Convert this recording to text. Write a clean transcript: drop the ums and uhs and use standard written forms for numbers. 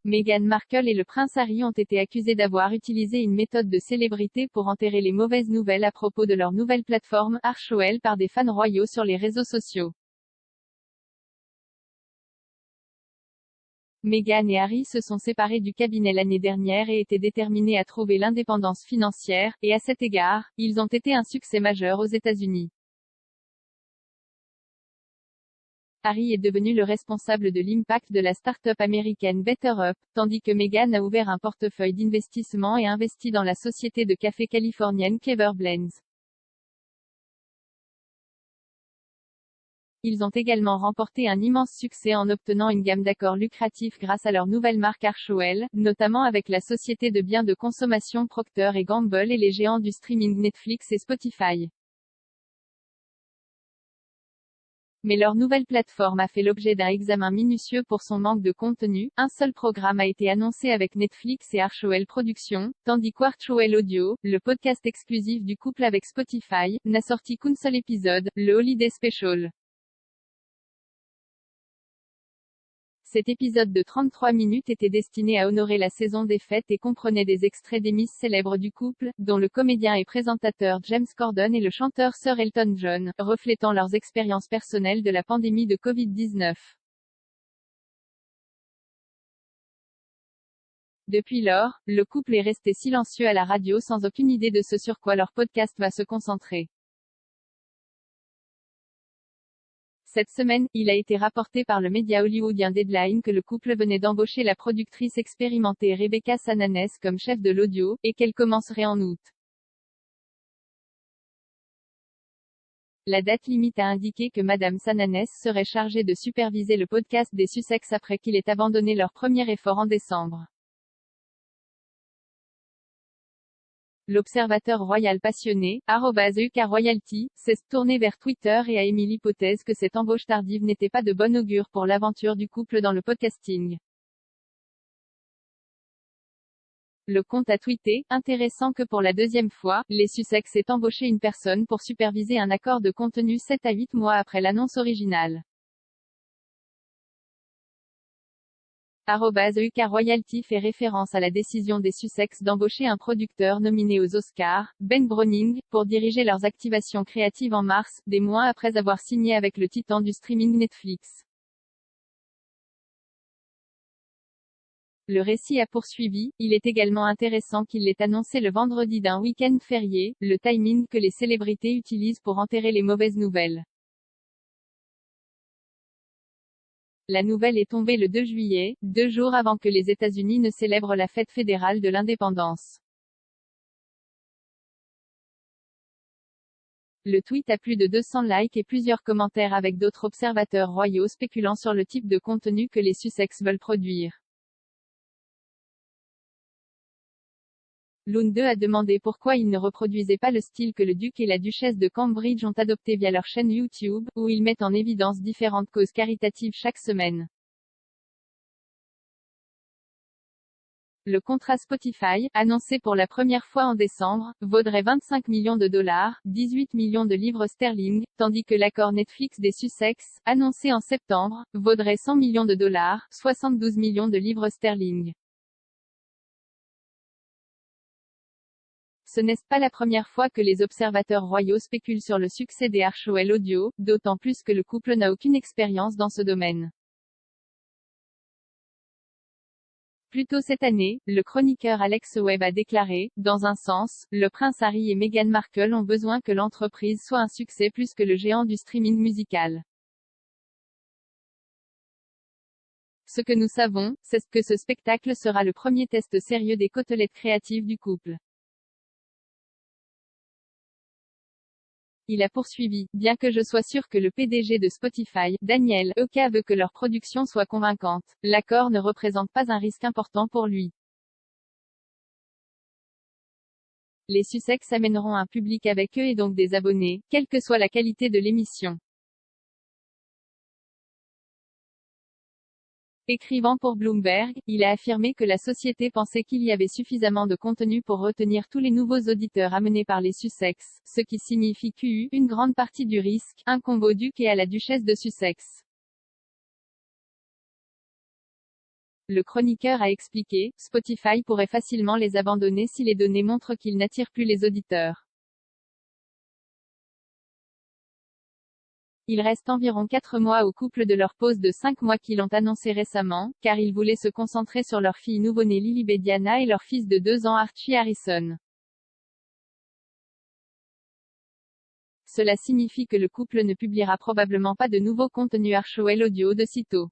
Meghan Markle et le prince Harry ont été accusés d'avoir utilisé une méthode de célébrité pour enterrer les mauvaises nouvelles à propos de leur nouvelle plateforme, Archewell, par des fans royaux sur les réseaux sociaux. Meghan et Harry se sont séparés du cabinet l'année dernière et étaient déterminés à trouver l'indépendance financière, et à cet égard, ils ont été un succès majeur aux États-Unis. Harry est devenu le responsable de l'impact de la start-up américaine BetterUp, tandis que Meghan a ouvert un portefeuille d'investissement et investi dans la société de café californienne Clever Blends. Ils ont également remporté un immense succès en obtenant une gamme d'accords lucratifs grâce à leur nouvelle marque Archewell, notamment avec la société de biens de consommation Procter & Gamble et les géants du streaming Netflix et Spotify. Mais leur nouvelle plateforme a fait l'objet d'un examen minutieux pour son manque de contenu. Un seul programme a été annoncé avec Netflix et Archewell Productions, tandis qu'Archewell Audio, le podcast exclusif du couple avec Spotify, n'a sorti qu'un seul épisode, le Holiday Special. Cet épisode de 33 minutes était destiné à honorer la saison des fêtes et comprenait des extraits des miss célèbres du couple, dont le comédien et présentateur James Corden et le chanteur Sir Elton John, reflétant leurs expériences personnelles de la pandémie de Covid-19. Depuis lors, le couple est resté silencieux à la radio sans aucune idée de ce sur quoi leur podcast va se concentrer. Cette semaine, il a été rapporté par le média hollywoodien Deadline que le couple venait d'embaucher la productrice expérimentée Rebecca Sananes comme chef de l'audio, et qu'elle commencerait en août. La date limite a indiqué que Madame Sananes serait chargée de superviser le podcast des Sussex après qu'il ait abandonné leur premier effort en décembre. L'observateur royal passionné, @UK_Royalty, s'est tourné vers Twitter et a émis l'hypothèse que cette embauche tardive n'était pas de bon augure pour l'aventure du couple dans le podcasting. Le compte a tweeté, intéressant que pour la deuxième fois, les Sussex aient embauché une personne pour superviser un accord de contenu 7 à 8 mois après l'annonce originale. @UK_Royalty fait référence à la décision des Sussex d'embaucher un producteur nominé aux Oscars, Ben Browning, pour diriger leurs activations créatives en mars, des mois après avoir signé avec le titan du streaming Netflix. Le récit a poursuivi, il est également intéressant qu'il l'ait annoncé le vendredi d'un week-end férié, le timing que les célébrités utilisent pour enterrer les mauvaises nouvelles. La nouvelle est tombée le 2 juillet, 2 jours avant que les États-Unis ne célèbrent la fête fédérale de l'indépendance. Le tweet a plus de 200 likes et plusieurs commentaires avec d'autres observateurs royaux spéculant sur le type de contenu que les Sussex veulent produire. L'un d'eux a demandé pourquoi ils ne reproduisaient pas le style que le duc et la duchesse de Cambridge ont adopté via leur chaîne YouTube, où ils mettent en évidence différentes causes caritatives chaque semaine. Le contrat Spotify, annoncé pour la première fois en décembre, vaudrait 25 millions de dollars, 18 millions de livres sterling, tandis que l'accord Netflix des Sussex, annoncé en septembre, vaudrait 100 millions de dollars, 72 millions de livres sterling. Ce n'est pas la première fois que les observateurs royaux spéculent sur le succès des Archewell Audio, d'autant plus que le couple n'a aucune expérience dans ce domaine. Plus tôt cette année, le chroniqueur Alex Webb a déclaré, dans un sens, le prince Harry et Meghan Markle ont besoin que l'entreprise soit un succès plus que le géant du streaming musical. Ce que nous savons, c'est que ce spectacle sera le premier test sérieux des côtelettes créatives du couple. Il a poursuivi, bien que je sois sûr que le PDG de Spotify, Daniel Ek, veut que leur production soit convaincante, l'accord ne représente pas un risque important pour lui. Les Sussex amèneront un public avec eux et donc des abonnés, quelle que soit la qualité de l'émission. Écrivant pour Bloomberg, il a affirmé que la société pensait qu'il y avait suffisamment de contenu pour retenir tous les nouveaux auditeurs amenés par les Sussex, ce qui signifie qu'une grande partie du risque incombe au duc et à la duchesse de Sussex. Le chroniqueur a expliqué, Spotify pourrait facilement les abandonner si les données montrent qu'ils n'attirent plus les auditeurs. Il reste environ 4 mois au couple de leur pause de 5 mois qu'ils ont annoncé récemment, car ils voulaient se concentrer sur leur fille nouveau-née Lilibet Diana et leur fils de 2 ans Archie Harrison. Cela signifie que le couple ne publiera probablement pas de nouveau contenu Archewell Audio de sitôt.